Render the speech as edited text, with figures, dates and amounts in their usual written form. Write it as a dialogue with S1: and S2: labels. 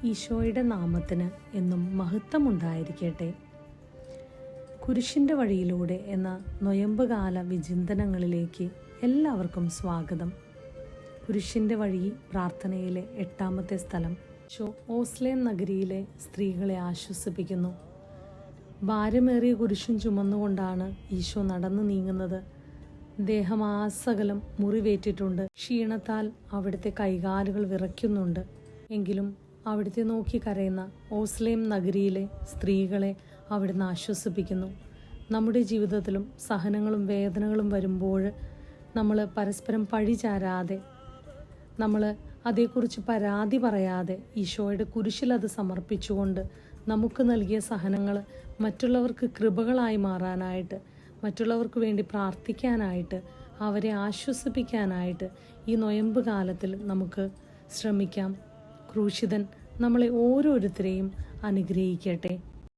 S1: ഈശോയുടെ നാമത്തിന് എന്നും മഹത്വമുണ്ടായിരിക്കട്ടെ. കുരിശിൻ്റെ വഴിയിലൂടെ എന്ന നൊയമ്പുകാല വിചിന്തനങ്ങളിലേക്ക് എല്ലാവർക്കും സ്വാഗതം. കുരിശിൻ്റെ വഴി പ്രാർത്ഥനയിലെ 8ാമത്തെ സ്ഥലം ഈശോ ഓസ്ലേം നഗരിയിലെ സ്ത്രീകളെ ആശ്വസിപ്പിക്കുന്നു. ഭാരമേറിയ കുരിശും ചുമന്നുകൊണ്ടാണ് ഈശോ നടന്നു നീങ്ങുന്നത്. ദേഹമാസകലം മുറിവേറ്റിട്ടുണ്ട്. ക്ഷീണത്താൽ അവിടുത്തെ കൈകാലുകൾ വിറയ്ക്കുന്നുണ്ട്. എങ്കിലും അവിടുത്തെ നോക്കി കരയുന്ന ഓസ്ലേം നഗരിയിലെ സ്ത്രീകളെ അവിടുന്ന് ആശ്വസിപ്പിക്കുന്നു. നമ്മുടെ ജീവിതത്തിലും സഹനങ്ങളും വേദനകളും വരുമ്പോൾ നമ്മൾ പരസ്പരം പഴി ചാരാതെ, നമ്മൾ അതേക്കുറിച്ച് പരാതി പറയാതെ ഈശോയുടെ കുരിശിൽ അത് സമർപ്പിച്ചുകൊണ്ട് നമുക്ക് നൽകിയ സഹനങ്ങൾ മറ്റുള്ളവർക്ക് കൃപകളായി മാറാനായിട്ട്, മറ്റുള്ളവർക്ക് വേണ്ടി പ്രാർത്ഥിക്കാനായിട്ട്, അവരെ ആശ്വസിപ്പിക്കാനായിട്ട് ഈ നൊയമ്പ് കാലത്തിൽ നമുക്ക് ശ്രമിക്കാം. ക്രൂശിതൻ നമ്മളെ ഓരോരുത്തരെയും അനുഗ്രഹിക്കട്ടെ.